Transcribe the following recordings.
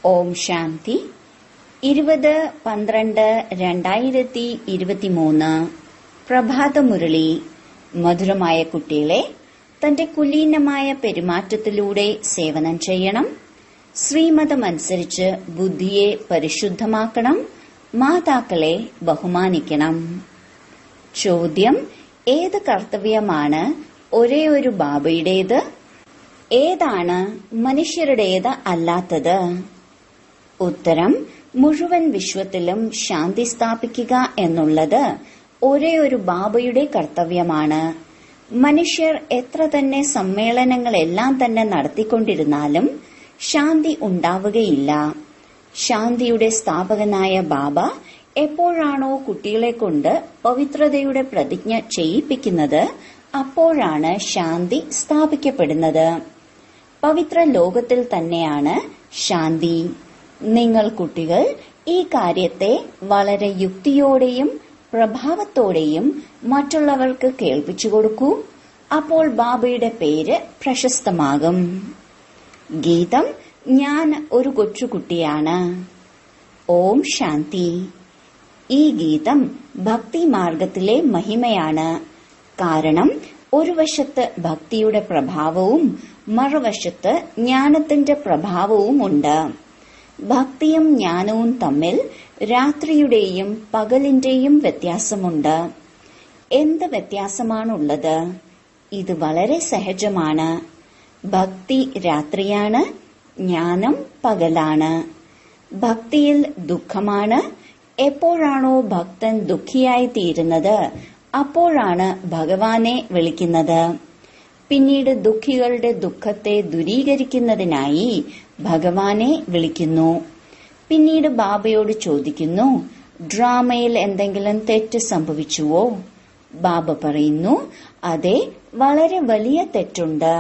ഓം ശാന്തി 20/12/2023 പ്രഭാതമുരളി. മധുരമായ കുട്ടികളെ, തന്റെ കുലീനമായ പെരുമാറ്റത്തിലൂടെ സേവനം ചെയ്യണം. ശ്രീമതമനുസരിച്ച് ബുദ്ധിയെ പരിശുദ്ധമാക്കണം. മാതാക്കളെ ബഹുമാനിക്കണം. ചോദ്യം: ഏത് കർത്തവ്യമാണ് ഒരേ ഒരു ബാബയുടേത്? ഏതാണ് മനുഷ്യരുടേത് അല്ലാത്തത്? ഉത്തരം: മുഴുവൻ വിശ്വത്തിലും ശാന്തി സ്ഥാപിക്കുക എന്നുള്ളത് ഒരേ ഒരു ബാബയുടെ കർത്തവ്യമാണ്. മനുഷ്യർ എത്ര തന്നെ സമ്മേളനങ്ങളെല്ലാം തന്നെ നടത്തിക്കൊണ്ടിരുന്നാലും ശാന്തി ഉണ്ടാവുകയില്ല. ശാന്തിയുടെ സ്ഥാപകനായ ബാബ എപ്പോഴാണോ കുട്ടികളെ കൊണ്ട് പവിത്രതയുടെ പ്രതിജ്ഞ ചെയ്യിപ്പിക്കുന്നത്, അപ്പോഴാണ് ശാന്തി സ്ഥാപിക്കപ്പെടുന്നത്. പവിത്ര ലോകത്തിൽ തന്നെയാണ് ശാന്തി. നിങ്ങൾ കുട്ടികൾ ഈ കാര്യത്തെ വളരെ യുക്തിയോടെയും പ്രഭാവത്തോടെയും മറ്റുള്ളവർക്ക് കേൾപ്പിച്ചു കൊടുക്കൂ. അപ്പോൾ ബാബയുടെ പേര് പ്രശസ്തമാകും. ഗീതം: ഞാൻ ഒരു കൊച്ചുകുട്ടിയാണ്. ഓം ശാന്തി. ഈ ഗീതം ഭക്തി മാർഗത്തിലെ മഹിമയാണ്. കാരണം ഒരു വശത്ത് ഭക്തിയുടെ പ്രഭാവവും മറുവശത്ത് ജ്ഞാനത്തിന്റെ പ്രഭാവവും ഉണ്ട്. ഭക്തിയും ജ്ഞാനവും തമ്മിൽ രാത്രിയുടെയും പകലിന്റെയും വ്യത്യാസമുണ്ട്. എന്ത് വ്യത്യാസമാണുള്ളത്? ഇത് വളരെ സഹജമാണ്. ഭക്തി രാത്രിയാണ്, ജ്ഞാനം പകലാണ്. ഭക്തിയിൽ ദുഃഖമാണ്. എപ്പോഴാണോ ഭക്തൻ ദുഃഖിയായി തീരുന്നത്, അപ്പോഴാണ് ഭഗവാനെ വിളിക്കുന്നത്. പിന്നീട് ദുഃഖികളുടെ ദുഃഖത്തെ ദൂരീകരിക്കുന്നതിനായി ഭഗവാനെ വിളിക്കുന്നു. പിന്നീട് ബാബയോട് ചോദിക്കുന്നു, ഡ്രാമയിൽ എന്തെങ്കിലും തെറ്റ് സംഭവിച്ചുവോ? ബാബ പറയുന്നു, അതെ, വളരെ വലിയ തെറ്റുണ്ട്.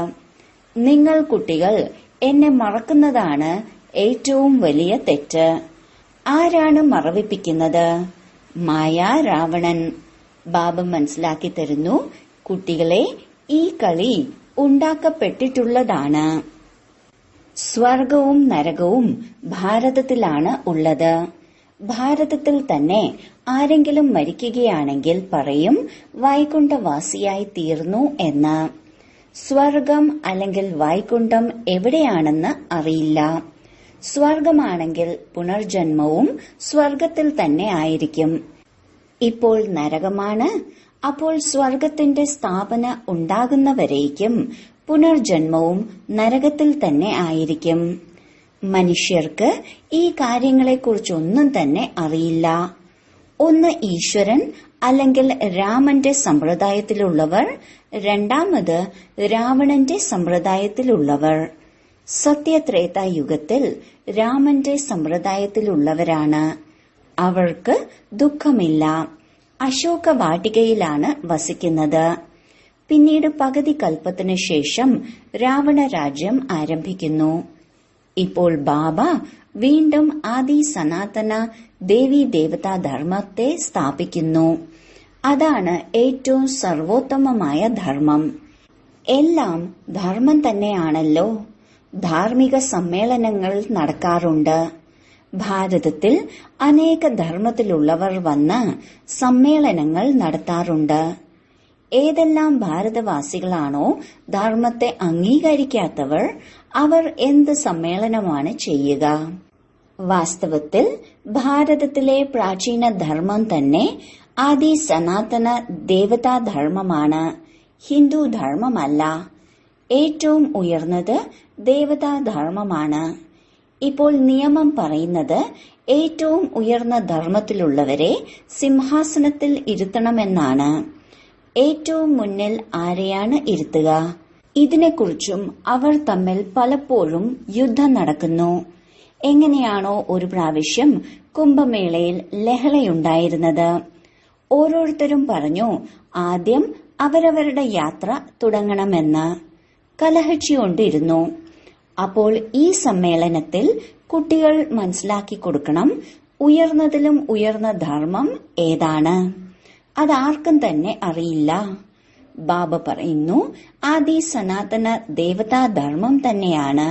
നിങ്ങൾ കുട്ടികൾ എന്നെ മറക്കുന്നതാണ് ഏറ്റവും വലിയ തെറ്റ്. ആരാണ് മറവിപ്പിക്കുന്നത്? മായ രാവണൻ. ബാബ മനസ്സിലാക്കി തരുന്നു, കുട്ടികളെ, ഈ കളി ഉണ്ടാക്കപ്പെട്ടിട്ടുള്ളതാണ്. സ്വർഗവും നരകവും ഭാരതത്തിലാണ് ഉള്ളത്. ഭാരതത്തിൽ തന്നെ ആരെങ്കിലും മരിക്കുകയാണെങ്കിൽ പറയും വൈകുണ്ഠവാസിയായി തീർന്നു എന്ന്. സ്വർഗം അല്ലെങ്കിൽ വൈകുണ്ഠം എവിടെയാണെന്ന് അറിയില്ല. സ്വർഗമാണെങ്കിൽ പുനർജന്മവും സ്വർഗത്തിൽ തന്നെ ആയിരിക്കും. ഇപ്പോൾ നരകമാണ്. അപ്പോൾ സ്വർഗത്തിന്റെ സ്ഥാപന ഉണ്ടാകുന്നവരേക്കും പുനർജന്മവും നരകത്തിൽ തന്നെ ആയിരിക്കും. മനുഷ്യർക്ക് ഈ കാര്യങ്ങളെക്കുറിച്ചൊന്നും തന്നെ അറിയില്ല. ഒന്ന് ഈശ്വരൻ അല്ലെങ്കിൽ രാമന്റെ സമ്പ്രദായത്തിലുള്ളവർ, രണ്ടാമത് രാവണന്റെ സമ്പ്രദായത്തിലുള്ളവർ. സത്യത്രേതായുഗത്തിൽ രാമന്റെ സമ്പ്രദായത്തിലുള്ളവരാണ്. അവർക്ക് ദുഃഖമില്ല. അശോക വാടികയിലാണ് വസിക്കുന്നത്. പിന്നീട് പകുതി കൽപ്പത്തിനു ശേഷം രാവണ രാജ്യം ആരംഭിക്കുന്നു. ഇപ്പോൾ ബാബ വീണ്ടും ആദി സനാതന ദേവി ദേവതാ ധർമ്മത്തെ സ്ഥാപിക്കുന്നു. അതാണ് ഏറ്റവും സർവോത്തമമായ ധർമ്മം. എല്ലാം ധർമ്മം തന്നെയാണല്ലോ. ധാർമ്മിക സമ്മേളനങ്ങൾ നടക്കാറുണ്ട്. ഭാരതത്തിൽ അനേക ധർമ്മത്തിലുള്ളവർ വന്ന് സമ്മേളനങ്ങൾ നടത്താറുണ്ട്. ഏതെല്ലാം ഭാരതവാസികളാണോ ധർമ്മത്തെ അംഗീകരിക്കാത്തവർ, അവർ എന്ത് സമ്മേളനമാണ് ചെയ്യുക? വാസ്തവത്തിൽ ഭാരതത്തിലെ പ്രാചീന ധർമ്മം തന്നെ ആദി സനാതന ദേവതാ ധർമ്മമാണ്, ഹിന്ദു ധർമ്മമല്ല. ഏറ്റവും ഉയർന്നത് ദേവതാ ധർമ്മമാണ്. ഇപ്പോൾ നിയമം പറയുന്നത് ഏറ്റവും ഉയർന്ന ധർമ്മത്തിലുള്ളവരെ സിംഹാസനത്തിൽ ഇരുത്തണമെന്നാണ്. ഏറ്റവും മുന്നിൽ ആരെയാണ് ഇരുത്തുക? ഇതിനെക്കുറിച്ചും അവർ തമ്മിൽ പലപ്പോഴും യുദ്ധം നടക്കുന്നു. എങ്ങനെയാണോ ഒരു പ്രാവശ്യം കുംഭമേളയിൽ ലഹളയുണ്ടായിരുന്നത്. ഓരോരുത്തരും പറഞ്ഞു ആദ്യം അവരവരുടെ യാത്ര തുടങ്ങണമെന്ന്. കലഹിച്ചുകൊണ്ടിരുന്നു. അപ്പോൾ ഈ സമ്മേളനത്തിൽ കുട്ടികൾ മനസ്സിലാക്കി കൊടുക്കണം, ഉയർന്നതിലും ഉയർന്ന ധർമ്മം ഏതാണ്. അതാർക്കും തന്നെ അറിയില്ല. ബാബ പറയുന്നു, ആദി സനാതന ദേവതാ ധർമ്മം തന്നെയാണ്.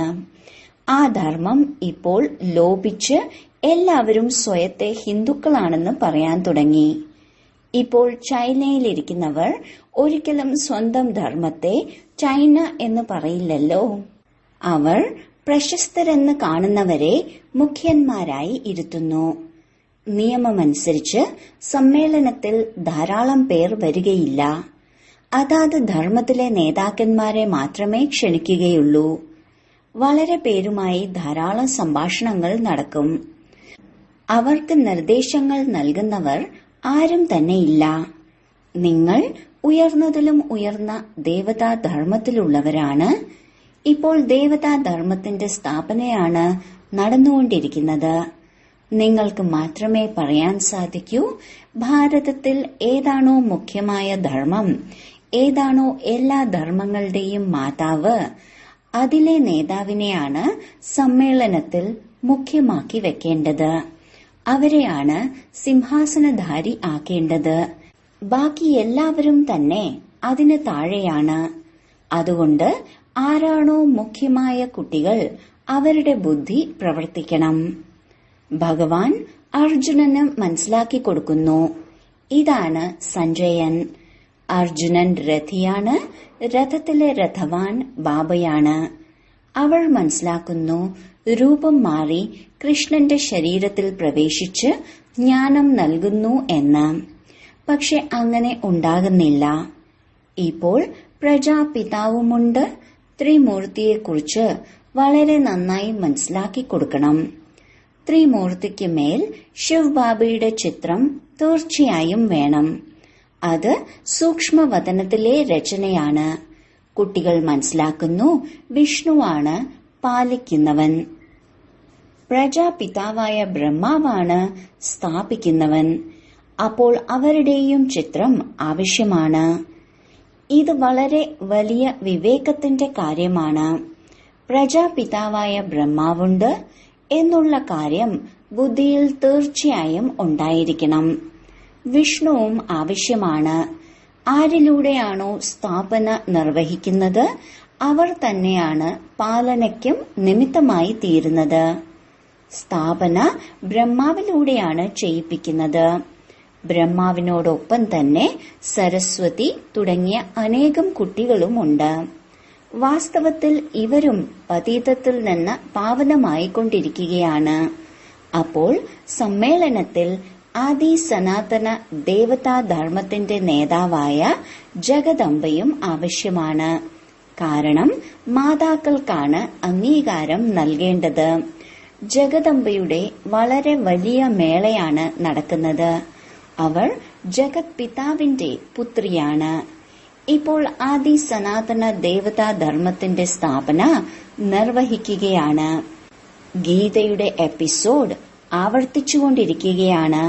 ആ ധർമ്മം ഇപ്പോൾ ലോപിച്ച് എല്ലാവരും സ്വയത്തെ ഹിന്ദുക്കളാണെന്ന് പറയാൻ തുടങ്ങി. ഇപ്പോൾ ചൈനയിലിരിക്കുന്നവർ ഒരിക്കലും സ്വന്തം ധർമ്മത്തെ ചൈന എന്ന് പറയില്ലല്ലോ. അവർ പ്രശസ്തരെന്ന് കാണുന്നവരെ മുഖ്യന്മാരായി ഇരുത്തുന്നു. നിയമമനുസരിച്ച് സമ്മേളനത്തിൽ ധാരാളം പേർ വരികയില്ല. അതാത് ധർമ്മത്തിലെ നേതാക്കന്മാരെ മാത്രമേ ക്ഷണിക്കുകയുള്ളൂ. വളരെ പേരുമായി ധാരാളം സംഭാഷണങ്ങൾ നടക്കും. അവർക്ക് നിർദ്ദേശങ്ങൾ നൽകുന്നവർ ആരും തന്നെയില്ല. നിങ്ങൾ ഉയർന്നതിലും ഉയർന്ന ദേവതാ ധർമ്മത്തിലുള്ളവരാണ്. ഇപ്പോൾ ദേവതാ ധർമ്മത്തിന്റെ സ്ഥാപനയാണ് നടന്നുകൊണ്ടിരിക്കുന്നത്. നിങ്ങൾക്ക് മാത്രമേ പറയാൻ സാധിക്കൂ ഭാരതത്തിൽ ഏതാണോ മുഖ്യമായ ധർമ്മം, ഏതാണോ എല്ലാ ധർമ്മങ്ങളുടെയും മാതാവ്, അതിലെ നേതാവിനെയാണ് സമ്മേളനത്തിൽ മുഖ്യമാക്കി വെക്കേണ്ടത്. അവരെയാണ് സിംഹാസനധാരി ആക്കേണ്ടത്. ബാക്കി എല്ലാവരും തന്നെ അതിന് താഴെയാണ്. അതുകൊണ്ട് ആരാണോ മുഖ്യമായ കുട്ടികൾ അവരുടെ ബുദ്ധി പ്രവർത്തിക്കണം. ഭഗവാൻ അർജുനന് മനസ്സിലാക്കി കൊടുക്കുന്നു. ഇതാണ് സഞ്ജയൻ. അർജുനൻ രഥിയാണ്. രഥത്തിലെ രഥവാൻ ബാബയാണ്. അവൾ മനസ്സിലാക്കുന്നു രൂപം മാറി കൃഷ്ണന്റെ ശരീരത്തിൽ പ്രവേശിച്ച് ജ്ഞാനം നൽകുന്നു എന്ന്. പക്ഷെ അങ്ങനെ ഉണ്ടാകുന്നില്ല. ഇപ്പോൾ പ്രജാപിതാവുമുണ്ട്. ത്രിമൂർത്തിയെക്കുറിച്ച് വളരെ നന്നായി മനസ്സിലാക്കി കൊടുക്കണം. ത്രിമൂർത്തിക്ക് മേൽ ശിവ് ബാബയുടെ ചിത്രം തീർച്ചയായും വേണം. അത് സൂക്ഷ്മവതനത്തിലെ രചനയാണ്. കുട്ടികൾ മനസ്സിലാക്കുന്നു വിഷ്ണുവാണ് പാലിക്കുന്നവൻ. പ്രജാപിതാവായ ബ്രഹ്മാവാണ് സ്ഥാപിക്കുന്നവൻ. അപ്പോൾ അവരുടെയും ചിത്രം ആവശ്യമാണ്. ഇത് വളരെ വലിയ വിവേകത്തിന്റെ കാര്യമാണ്. പ്രജാപിതാവായ ബ്രഹ്മാവുണ്ട് എന്നുള്ള കാര്യം ബുദ്ധിയിൽ തീർച്ചയായും ഉണ്ടായിരിക്കണം. വിഷ്ണുവും ആവശ്യമാണ്. ആരിലൂടെയാണോ സ്ഥാപന നിർവഹിക്കുന്നത് അവർ തന്നെയാണ് പാലനയ്ക്കും നിമിത്തമായി തീരുന്നത്. സ്ഥാപന ബ്രഹ്മാവിലൂടെയാണ് ചെയ്യിപ്പിക്കുന്നത്. ബ്രഹ്മാവിനോടൊപ്പം തന്നെ സരസ്വതി തുടങ്ങിയ അനേകം കുട്ടികളുമുണ്ട്. വാസ്തവത്തിൽ ഇവരും പതീതത്തിൽ നിന്ന് പാവനമായിക്കൊണ്ടിരിക്കുകയാണ്. അപ്പോൾ സമ്മേളനത്തിൽ ആദി സനാതന ദേവതാ ധർമ്മത്തിന്റെ നേതാവായ ജഗദംബയും ആവശ്യമാണ്. കാരണം മാതാക്കൾക്കാണ് അംഗീകാരം നൽകേണ്ടത്. ജഗദംബയുടെ വളരെ വലിയ മേളയാണ് നടക്കുന്നത്. അവൾ ജഗത് പിതാവിന്റെ പുത്രിയാണ്. ഇപ്പോൾ ആദി സനാതന ദേവതാ ധർമ്മത്തിന്റെ സ്ഥാപന നിർവഹിക്കുകയാണ്. ഗീതയുടെ എപ്പിസോഡ് ആവർത്തിച്ചുകൊണ്ടിരിക്കുകയാണ്.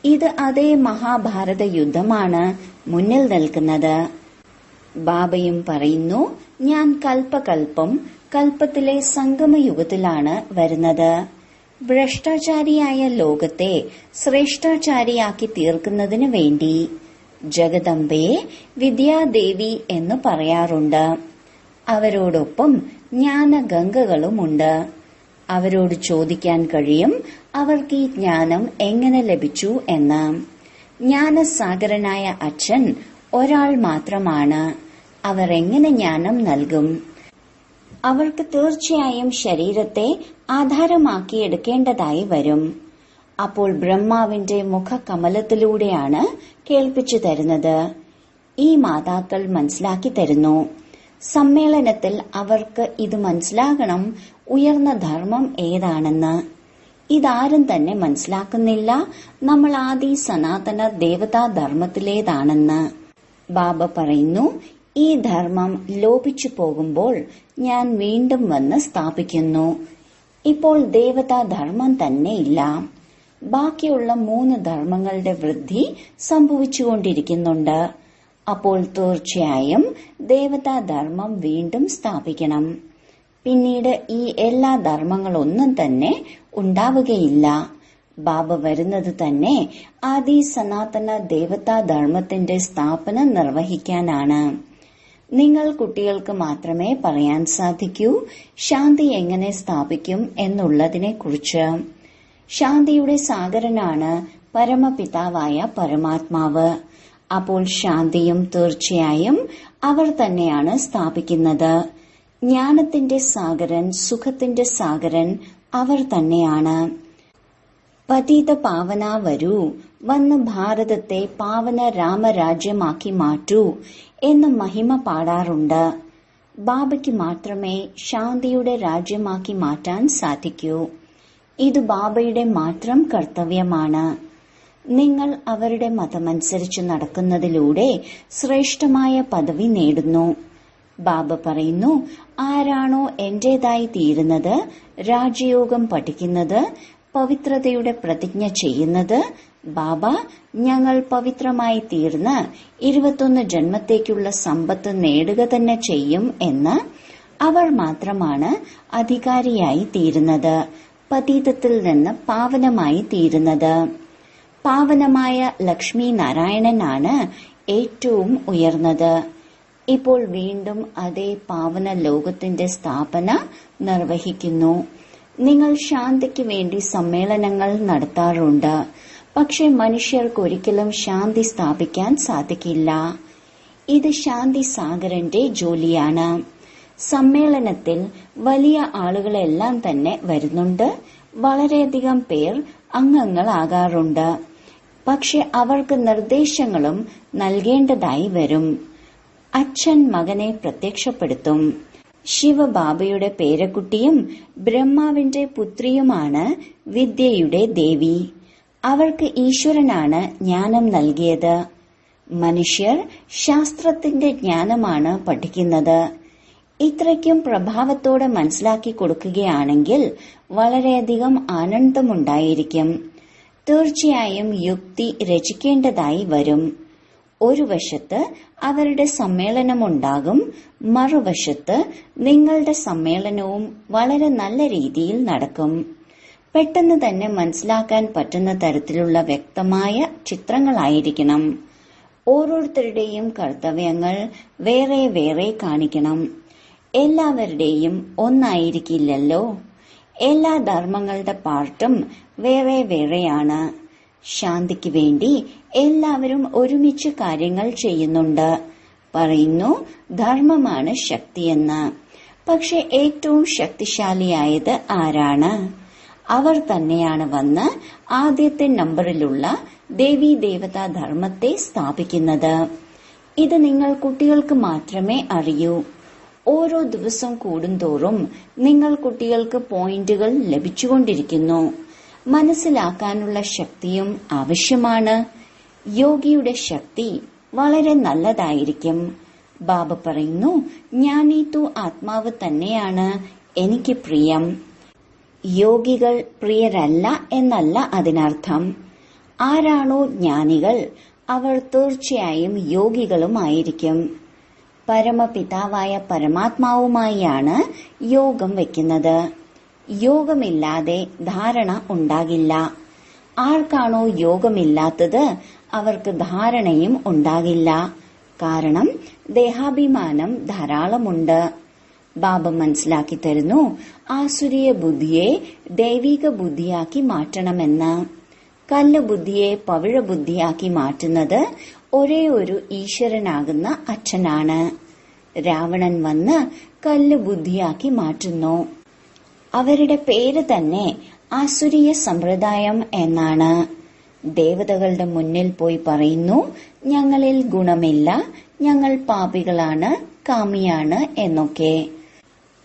ഇത് അതേ മഹാഭാരത യുദ്ധമാണ് മുന്നിൽ നിൽക്കുന്നത്. ബാബയും പറയുന്നു, ഞാൻ കൽപ്പകൽപ്പം കൽപ്പത്തിലെ സംഗമയുഗത്തിലാണ് വരുന്നത്. ഭ്രഷ്ടാചാരിയായ ലോകത്തെ ശ്രേഷ്ഠാചാരിയാക്കി തീർക്കുന്നതിനു വേണ്ടി. ജഗദംബയെ വിദ്യാദേവി എന്ന് പറയാറുണ്ട്. അവരോടൊപ്പം ജ്ഞാനഗംഗകളുമുണ്ട്. അവരോട് ചോദിക്കാൻ കഴിയും അവർക്ക് ഈ ജ്ഞാനം എങ്ങനെ ലഭിച്ചു എന്ന്. ജ്ഞാനസാഗരനായ അച്ഛൻ ഒരാൾ മാത്രമാണ്. അവർ എങ്ങനെ ജ്ഞാനം നൽകും? അവർക്ക് തീർച്ചയായും ശരീരത്തെ ആധാരമാക്കിയെടുക്കേണ്ടതായി വരും. അപ്പോൾ ബ്രഹ്മാവിന്റെ മുഖകമലത്തിലൂടെയാണ് കേൾപ്പിച്ചു തരുന്നത്. ഈ മാതാക്കൾ മനസ്സിലാക്കി തരുന്നു. സമ്മേളനത്തിൽ അവർക്ക് ഇത് മനസ്സിലാകണം, ഉയർന്ന ധർമ്മം ഏതാണെന്ന്. ഇതാരും തന്നെ മനസ്സിലാക്കുന്നില്ല. നമ്മൾ ആദി സനാതന ദേവതാ ധർമ്മത്തിലേതാണെന്ന്. ബാബ പറയുന്നു, ഈ ധർമ്മം ലോപിച്ചു പോകുമ്പോൾ ഞാൻ വീണ്ടും വന്ന് സ്ഥാപിക്കുന്നു. ഇപ്പോൾ ദേവതാ ധർമ്മം തന്നെ ഇല്ല. ബാക്കിയുള്ള 3 ധർമ്മങ്ങളുടെ വൃദ്ധി സംഭവിച്ചുകൊണ്ടിരിക്കുന്നുണ്ട്. അപ്പോൾ തീർച്ചയായും ദേവതാ ധർമ്മം വീണ്ടും സ്ഥാപിക്കണം. പിന്നീട് ഈ എല്ലാ ധർമ്മങ്ങളൊന്നും തന്നെ ഉണ്ടാവുകയില്ല. ബാബ വരുന്നത് തന്നെ ആദി സനാതന ദേവതാ ധർമ്മത്തിന്റെ സ്ഥാപന നിർവഹിക്കാനാണ്. നിങ്ങൾ കുട്ടികൾക്ക് മാത്രമേ പറയാൻ സാധിക്കൂ ശാന്തി എങ്ങനെ സ്ഥാപിക്കും എന്നുള്ളതിനെക്കുറിച്ച്. ശാന്തിയുടെ സാഗരനാണ് പരമപിതാവായ പരമാത്മാവ്. അപ്പോൾ ശാന്തിയും തീർച്ചയായും അവർ തന്നെയാണ് സ്ഥാപിക്കുന്നത്. ജ്ഞാനത്തിന്റെ സാഗരൻ, സുഖത്തിന്റെ സാഗരൻ അവർ തന്നെയാണ്. പതിത പാവന വരൂ, വന്ന് ഭാരതത്തെ പാവന രാമരാജ്യമാക്കി മാറ്റൂ എന്ന് മഹിമ പാടാറുണ്ട്. ബാബയ്ക്ക് മാത്രമേ ശാന്തിയുടെ രാജ്യമാക്കി മാറ്റാൻ സാധിക്കൂ. ഇത് ബാബയുടെ മാത്രം കർത്തവ്യമാണ്. നിങ്ങൾ അവരുടെ മതമനുസരിച്ച് നടക്കുന്നതിലൂടെ ശ്രേഷ്ഠമായ പദവി നേടുന്നു. ബാബ പറയുന്നു, ആരാണോ എന്റേതായി തീരുന്നത്, രാജയോഗം പഠിക്കുന്നത്, പവിത്രതയുടെ പ്രതിജ്ഞ ചെയ്യുന്നത്, ബാബ ഞങ്ങൾ പവിത്രമായി തീർന്ന് 21 ജന്മത്തേക്കുള്ള സമ്പത്ത് നേടുക തന്നെ ചെയ്യും എന്ന്, അവർ മാത്രമാണ് അധികാരിയായി തീരുന്നത്, പതീതത്തിൽ നിന്ന് പാവനമായി തീരുന്നത്. പാവനമായ ലക്ഷ്മി നാരായണനാണ് ഏറ്റവും ഉയർന്നത്. ഇപ്പോൾ വീണ്ടും അതേ പാവന ലോകത്തിന്റെ സ്ഥാപന നിർവഹിക്കുന്നു. നിങ്ങൾ ശാന്തിക്ക് വേണ്ടി സമ്മേളനങ്ങൾ നടത്താറുണ്ട്. പക്ഷെ മനുഷ്യർക്കൊരിക്കലും ശാന്തി സ്ഥാപിക്കാൻ സാധിക്കില്ല. ഇത് ശാന്തി സാഗരന്റെ ജോലിയാണ്. സമ്മേളനത്തിൽ വലിയ ആളുകളെല്ലാം തന്നെ വരുന്നുണ്ട്. വളരെയധികം പേർ അംഗങ്ങളാകാറുണ്ട്. പക്ഷെ അവർക്ക് നിർദ്ദേശങ്ങളും നൽകേണ്ടതായി വരും. അച്ഛൻ മകനെ പ്രത്യക്ഷപ്പെടുത്തും. ശിവബാബയുടെ പേരക്കുട്ടിയും ബ്രഹ്മാവിന്റെ പുത്രിയുമാണ് വിദ്യയുടെ ദേവി. അവർക്ക് ഈശ്വരനാണ് ജ്ഞാനം നൽകിയത്. മനുഷ്യർ ശാസ്ത്രത്തിന്റെ ജ്ഞാനമാണ് പഠിക്കുന്നത്. ഇത്രയ്ക്കും പ്രഭാവത്തോടെ മനസ്സിലാക്കി കൊടുക്കുകയാണെങ്കിൽ വളരെയധികം ആനന്ദമുണ്ടായിരിക്കും. തീർച്ചയായും യുക്തി രചിക്കേണ്ടതായി വരും. ഒരു വശത്ത് അവരുടെ സമ്മേളനമുണ്ടാകും, മറുവശത്ത് നിങ്ങളുടെ സമ്മേളനവും വളരെ നല്ല രീതിയിൽ നടക്കും. പെട്ടെന്ന് തന്നെ മനസ്സിലാക്കാൻ പറ്റുന്ന തരത്തിലുള്ള വ്യക്തമായ ചിത്രങ്ങളായിരിക്കണം. ഓരോരുത്തരുടെയും കർത്തവ്യങ്ങൾ വേറെ വേറെ കാണിക്കണം. എല്ലാവരുടെയും ഒന്നായിരിക്കില്ലല്ലോ. എല്ലാ ധർമ്മങ്ങളുടെ പാർട്ടും വേറെ വേറെയാണ്. ശാന്തിക്ക് വേണ്ടി എല്ലാവരും ഒരുമിച്ച് കാര്യങ്ങൾ ചെയ്യുന്നുണ്ട്. പറയുന്നു ധർമ്മമാണ് ശക്തിയെന്ന്. പക്ഷെ ഏറ്റവും ശക്തിശാലിയായത് ആരാണ്? അവർ തന്നെയാണ് വന്ന് ആദ്യത്തെ നമ്പറിലുള്ള ദേവീ ദേവതാ ധർമ്മത്തെ സ്ഥാപിക്കുന്നത്. ഇത് നിങ്ങൾ കുട്ടികൾക്ക് മാത്രമേ അറിയൂ. ഓരോ ദിവസം കൂടുന്തോറും നിങ്ങൾ കുട്ടികൾക്ക് പോയിന്റുകൾ ലഭിച്ചുകൊണ്ടിരിക്കുന്നു. മനസ്സിലാക്കാനുള്ള ശക്തിയും ആവശ്യമാണ്. യോഗിയുടെ ശക്തി വളരെ നല്ലതായിരിക്കും. ബാബ പറയുന്നു, ജ്ഞാനീതു ആത്മാവ് തന്നെയാണ് എനിക്ക് പ്രിയം. യോഗികൾ പ്രിയരല്ല എന്നല്ല അതിനർത്ഥം. ആരാണോ ജ്ഞാനികൾ അവർ തീർച്ചയായും യോഗികളുമായിരിക്കും. പരമപിതാവായ പരമാത്മാവുമായാണ് യോഗം വെക്കുന്നത്. യോഗമില്ലാതെ ധാരണ ഉണ്ടാകില്ല. ആർക്കാണോ യോഗമില്ലാത്തത് അവർക്ക് ധാരണയും ഉണ്ടാകില്ല. കാരണം ദേഹാഭിമാനം ധാരാളമുണ്ട്. ബാബ മനസ്സിലാക്കി തരുന്നു, ആസുരീയ ബുദ്ധിയെ ദൈവിക ബുദ്ധിയാക്കി മാറ്റണമെന്ന്. കല്ല് ബുദ്ധിയെ പവിഴ ബുദ്ധിയാക്കി മാറ്റുന്നത് ഒരേ ഒരു ഈശ്വരനാകുന്ന അച്ഛനാണ്. രാവണൻ വന്ന് കല്ല് ബുദ്ധിയാക്കി മാറ്റുന്നു. അവരുടെ പേര് തന്നെ ആസുരീയ സമ്പ്രദായം എന്നാണ്. ദേവതകളുടെ മുന്നിൽ പോയി പറയുന്നു, ഞങ്ങളിൽ ഗുണമില്ല, ഞങ്ങൾ പാപികളാണ്, കാമിയാണ് എന്നൊക്കെ.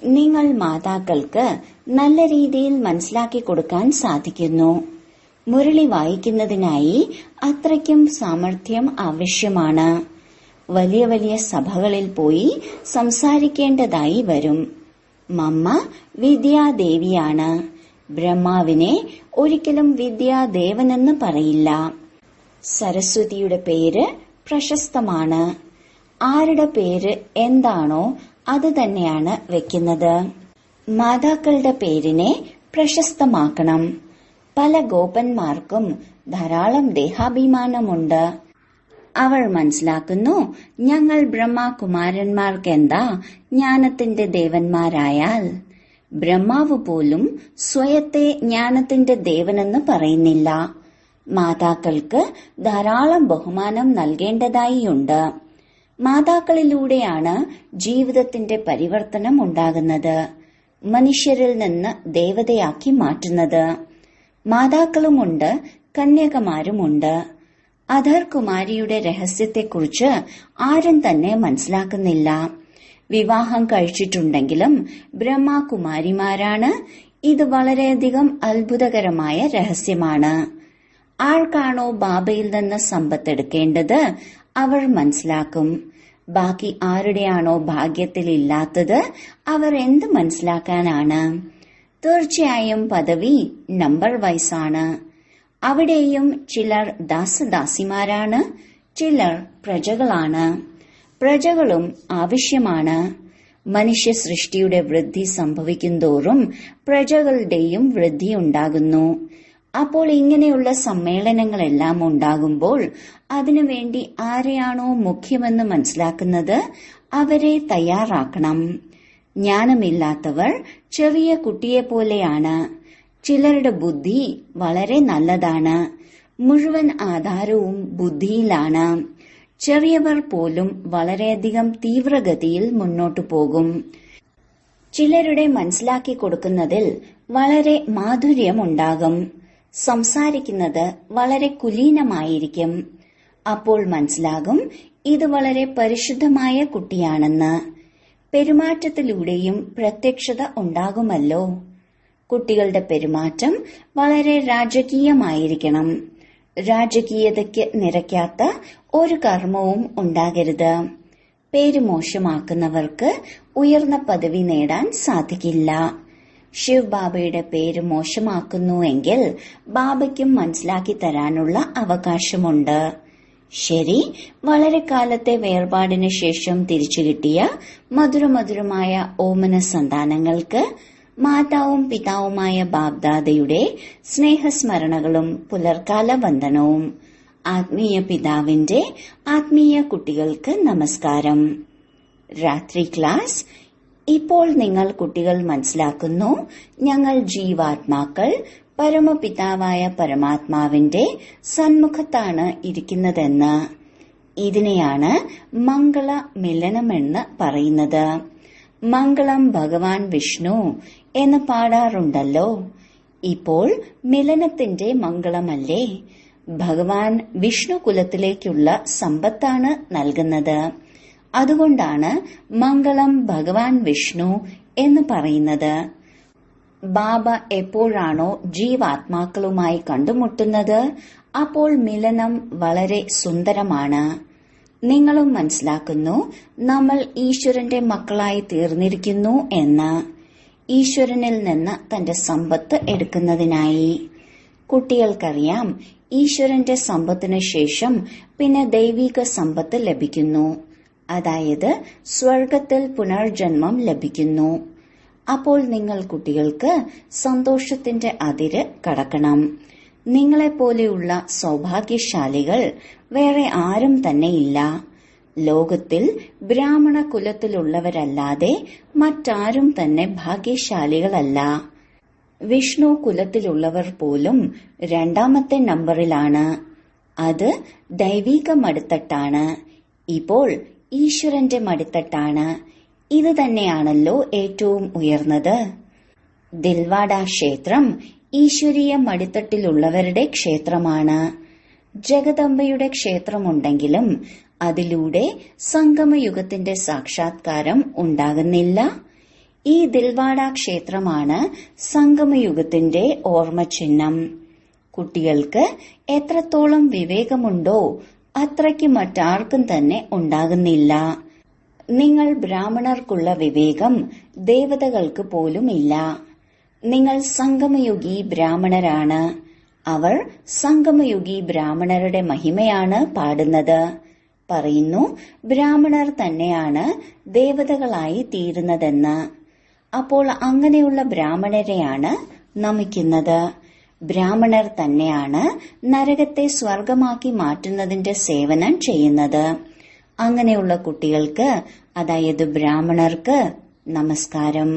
നിങ്ങൾ മാതാക്കൾക്ക് നല്ല രീതിയിൽ മനസ്സിലാക്കി കൊടുക്കാൻ സാധിക്കുന്നു. മുരളി വായിക്കുന്നതിനായി അത്രയ്ക്കും സാമർഥ്യം ആവശ്യമാണ്. വലിയ വലിയ സഭകളിൽ പോയി സംസാരിക്കേണ്ടതായി വരും. മമ്മ വിദ്യാദേവിയാണ്. ബ്രഹ്മാവിനെ ഒരിക്കലും വിദ്യാദേവനെന്ന് പറയില്ല. സരസ്വതിയുടെ പേര് പ്രശസ്തമാണ്. ആരുടെ പേര് എന്താണോ അത് തന്നെയാണ് വെക്കുന്നത്. മാതാക്കളുടെ പേരിനെ പ്രശസ്തമാക്കണം. പല ഗോപന്മാർക്കും ധാരാളം ദേഹാഭിമാനമുണ്ട്. അവൾ മനസ്സിലാക്കുന്നു, ഞങ്ങൾ ബ്രഹ്മകുമാരന്മാർക്കെന്താ ജ്ഞാനത്തിന്റെ ദേവന്മാരായാൽ. ബ്രഹ്മാവ് പോലും സ്വയത്തെ ജ്ഞാനത്തിന്റെ ദേവനെന്ന് പറയുന്നില്ല. മാതാക്കൾക്ക് ധാരാളം ബഹുമാനം നൽകേണ്ടതായിയുണ്ട്. മാതാക്കളിലൂടെയാണ് ജീവിതത്തിന്റെ പരിവർത്തനം ഉണ്ടാകുന്നത്, മനുഷ്യരിൽ നിന്ന് ദേവതയാക്കി മാറ്റുന്നത്. മാതാക്കളുമുണ്ട്, കന്യകമാരുമുണ്ട്. അധർ കുമാരിയുടെ രഹസ്യത്തെക്കുറിച്ച് ആരും തന്നെ മനസ്സിലാക്കുന്നില്ല. വിവാഹം കഴിച്ചിട്ടുണ്ടെങ്കിലും ബ്രഹ്മകുമാരിമാരാണ്. ഇത് വളരെയധികം അത്ഭുതകരമായ രഹസ്യമാണ്. ആർക്കാണോ ബാബയിൽ നിന്ന് സമ്പത്തെടുക്കേണ്ടത് അവർ മനസ്സിലാക്കും. ബാക്കി ആരുടെയാണോ ഭാഗ്യത്തിലില്ലാത്തത് അവർ എന്ത് മനസ്സിലാക്കാനാണ്? തീർച്ചയായും പദവി നമ്പർ വൈസാണ്. അവിടെയും ചിലർ ദാസദാസിമാരാണ്, ചിലർ പ്രജകളാണ്. പ്രജകളും ആവശ്യമാണ്. മനുഷ്യ സൃഷ്ടിയുടെ വൃദ്ധി സംഭവിക്കുന്തോറും പ്രജകളുടെയും വൃദ്ധിയുണ്ടാകുന്നു. അപ്പോൾ ഇങ്ങനെയുള്ള സമ്മേളനങ്ങളെല്ലാം ഉണ്ടാകുമ്പോൾ അതിനുവേണ്ടി ആരെയാണോ മുഖ്യമെന്ന് മനസ്സിലാക്കുന്നത് അവരെ തയ്യാറാക്കണം. ജ്ഞാനമില്ലാത്തവർ ചെറിയ കുട്ടിയെപ്പോലെയാണ്. ചിലരുടെ ബുദ്ധി വളരെ നല്ലതാണ്. മുഴുവൻ ആധാരവും ബുദ്ധിയിലാണ്. ചെറിയവർ പോലും വളരെയധികം തീവ്രഗതിയിൽ മുന്നോട്ടു പോകും. ചിലരുടെ മനസ്സിലാക്കി കൊടുക്കുന്നതിൽ വളരെ മാധുര്യമുണ്ടാകും. സംസാരിക്കുന്നത് വളരെ കുലീനമായിരിക്കും. അപ്പോൾ മനസ്സിലാകും ഇത് വളരെ പരിശുദ്ധമായ കുട്ടിയാണെന്ന്. പെരുമാറ്റത്തിലൂടെയും പ്രത്യക്ഷത ഉണ്ടാകുമല്ലോ. കുട്ടികളുടെ പെരുമാറ്റം വളരെ രാജകീയമായിരിക്കണം. രാജകീയതയ്ക്ക് നിരക്കാത്ത ഒരു കർമ്മവും ഉണ്ടാകരുത്. പേര് മോശമാക്കുന്നവർക്ക് ഉയർന്ന പദവി നേടാൻ സാധിക്കില്ല. ശിവ് ബാബയുടെ പേര് മോശമാക്കുന്നുവെങ്കിൽ ബാബയ്ക്കും മനസ്സിലാക്കി തരാനുള്ള അവകാശമുണ്ട്. ശരി, വളരെ കാലത്തെ വേർപാടിന് ശേഷം തിരിച്ചു കിട്ടിയ മധുരമധുരമായ ഓമന സന്താനങ്ങൾക്ക് മാതാവും പിതാവുമായ ബാബ്ദാദയുടെ സ്നേഹസ്മരണകളും പുലർക്കാല വന്ദനവും. ആത്മീയ പിതാവിന്റെ ആത്മീയ കുട്ടികൾക്ക് നമസ്കാരം. രാത്രി ക്ലാസ്. ഇപ്പോൾ നിങ്ങൾ കുട്ടികൾ മനസ്സിലാക്കുന്നു, ഞങ്ങൾ ജീവാത്മാക്കൾ പരമപിതാവായ പരമാത്മാവിന്റെ സന്മുഖത്താണ് ഇരിക്കുന്നതെന്ന്. ഇതിനെയാണ് മംഗള മിലനമെന്ന് പറയുന്നത്. മംഗളം ഭഗവാൻ വിഷ്ണു എന്ന് പാടാറുണ്ടല്ലോ. ഇപ്പോൾ മിലനത്തിന്റെ മംഗളമല്ലേ? ഭഗവാൻ വിഷ്ണു കുലത്തിലേക്കുള്ള സമ്പത്താണ് നൽകുന്നത്. അതുകൊണ്ടാണ് മംഗളം ഭഗവാൻ വിഷ്ണു എന്ന് പറയുന്നത്. ബാബ എപ്പോഴാണോ ജീവാത്മാക്കളുമായി കണ്ടുമുട്ടുന്നത് അപ്പോൾ മിലനം വളരെ സുന്ദരമാണ്. നിങ്ങളും മനസ്സിലാക്കുന്നു നമ്മൾ ഈശ്വരന്റെ മക്കളായി തീർന്നിരിക്കുന്നു എന്ന്. ഈശ്വരനിൽ നിന്ന് തന്റെ സമ്പത്ത് എടുക്കുന്നതിനായി. കുട്ടികൾക്കറിയാം ഈശ്വരന്റെ സമ്പത്തിനു ശേഷം പിന്നെ ദൈവിക സമ്പത്ത് ലഭിക്കുന്നു. അതായത് സ്വർഗത്തിൽ പുനർജന്മം ലഭിക്കുന്നു. അപ്പോൾ നിങ്ങൾ കുട്ടികൾക്ക് സന്തോഷത്തിന്റെ അതിര് കടക്കണം. നിങ്ങളെപ്പോലെയുള്ള സൗഭാഗ്യശാലികൾ വേറെ ആരും തന്നെയില്ല. ലോകത്തിൽ ബ്രാഹ്മണ കുലത്തിലുള്ളവരല്ലാതെ മറ്റാരും തന്നെ ഭാഗ്യശാലികളല്ല. വിഷ്ണു കുലത്തിലുള്ളവർ പോലും രണ്ടാമത്തെ നമ്പറിലാണ്. അത് ദൈവിക മടിത്തട്ടാണ്. ഇപ്പോൾ ഈശ്വരന്റെ മടിത്തട്ടാണ്. ഇത് തന്നെയാണല്ലോ ഏറ്റവും ഉയർന്നത്. ദിൽവാഡ ക്ഷേത്രം ഈശ്വരീയ മടിത്തട്ടിലുള്ളവരുടെ ക്ഷേത്രമാണ്. ജഗദംബയുടെ ക്ഷേത്രമുണ്ടെങ്കിലും അതിലൂടെ സംഗമയുഗത്തിന്റെ സാക്ഷാത്കാരം ഉണ്ടാകുന്നില്ല. ഈ ദിൽവാഡ ക്ഷേത്രമാണ് സംഗമയുഗത്തിന്റെ ഓർമ്മചിഹ്നം. കുട്ടികൾക്ക് എത്രത്തോളം വിവേകമുണ്ടോ അത്രയ്ക്ക് മറ്റാർക്കും തന്നെ ഉണ്ടാകുന്നില്ല. നിങ്ങൾ ബ്രാഹ്മണർക്കുള്ള വിവേകം ദേവതകൾക്ക് പോലുമില്ല. നിങ്ങൾ സംഗമയുഗി ബ്രാഹ്മണരാണ്. അവർ സംഗമയുഗി ബ്രാഹ്മണരുടെ മഹിമയാണ് പാടുന്നത്. പറയുന്നു ബ്രാഹ്മണർ തന്നെയാണ് ദേവതകളായി തീരുന്നതെന്ന്. അപ്പോൾ അങ്ങനെയുള്ള ബ്രാഹ്മണരെയാണ് നമിക്കുന്നത്. ബ്രാഹ്മണർ തന്നെയാണ് നരകത്തെ സ്വർഗമാക്കി മാറ്റുന്നതിന്റെ സേവനം ചെയ്യുന്നത്. അങ്ങനെയുള്ള കുട്ടികൾക്ക്, അതായത് ബ്രാഹ്മണർക്ക് നമസ്കാരം.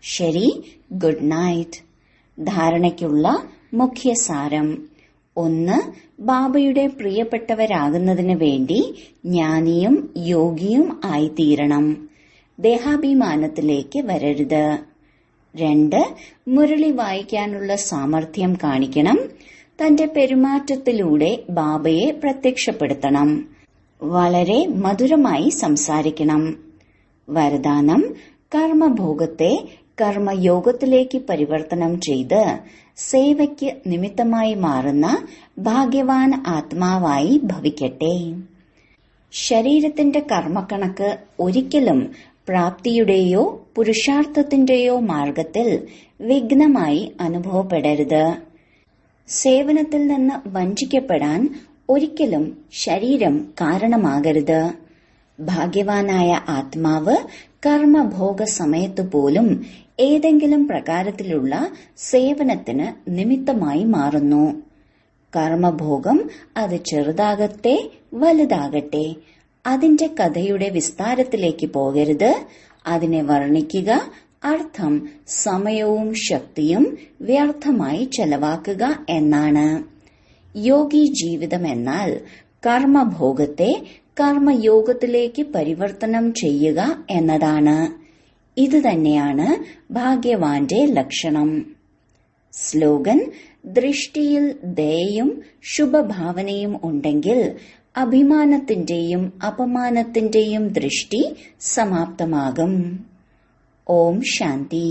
ശരി, ഗുഡ് നൈറ്റ്. ധാരണയ്ക്കുള്ള മുഖ്യസാരം: 1. ബാബയുടെ പ്രിയപ്പെട്ടവരാകുന്നതിന് വേണ്ടി ജ്ഞാനിയും യോഗിയും ആയിത്തീരണം. ദേഹാഭിമാനത്തിലേക്ക് വരരുത്. 2. മുരളി വായിക്കാനുള്ള സാമർഥ്യം കാണിക്കണം. തന്റെ പെരുമാറ്റത്തിലൂടെ ബാബയെ പ്രത്യക്ഷപ്പെടുത്തണം. വളരെ മധുരമായി സംസാരിക്കണം. വരദാനം: കർമ്മഭോഗത്തെ കർമ്മയോഗത്തിലേക്ക് പരിവർത്തനം ചെയ്ത് സേവയ്ക്ക് നിമിത്തമായി മാറുന്ന ഭാഗ്യവാൻ ആത്മാവായി ഭവിക്കട്ടെ. ശരീരത്തിന്റെ കർമ്മക്കണക്ക് ഒരിക്കലും പ്രാപ്തിയുടെയോ പുരുഷാർത്ഥത്തിന്റെയോ മാർഗത്തിൽ വിഘ്നമായി അനുഭവപ്പെടരുത്. സേവനത്തിൽ നിന്ന് വഞ്ചിക്കപ്പെടാൻ ഒരിക്കലും ശരീരം കാരണമാകരുത്. ഭാഗ്യവാനായ ആത്മാവ് കർമ്മഭോഗ സമയത്തു പോലും ഏതെങ്കിലും പ്രകാരത്തിലുള്ള സേവനത്തിന് നിമിത്തമായി മാറുന്നു. കർമ്മഭോഗം അത് ചെറുതാകട്ടെ വലുതാകട്ടെ, അതിന്റെ കഥയുടെ വിസ്താരത്തിലേക്ക് പോകരുത്. അതിനെ വർണ്ണിക്കുക, അർത്ഥം സമയവും ശക്തിയും വ്യർത്ഥമായി ചെലവാക്കുക എന്നാണ്. യോഗി ജീവിതം എന്നാൽ കർമ്മഭോഗത്തെ കർമ്മയോഗത്തിലേക്ക് പരിവർത്തനം ചെയ്യുക എന്നതാണ്. ഇതുതന്നെയാണ് ഭാഗ്യവാന്റെ ലക്ഷണം. സ്ലോഗൻ: ദൃഷ്ടിയിൽ ദയയും ശുഭഭാവനയും ഉണ്ടെങ്കിൽ അഭിമാനത്തിന്റെയും അപമാനത്തിന്റെയും ദൃഷ്ടി സമാപ്തമാകും. ഓം ശാന്തി.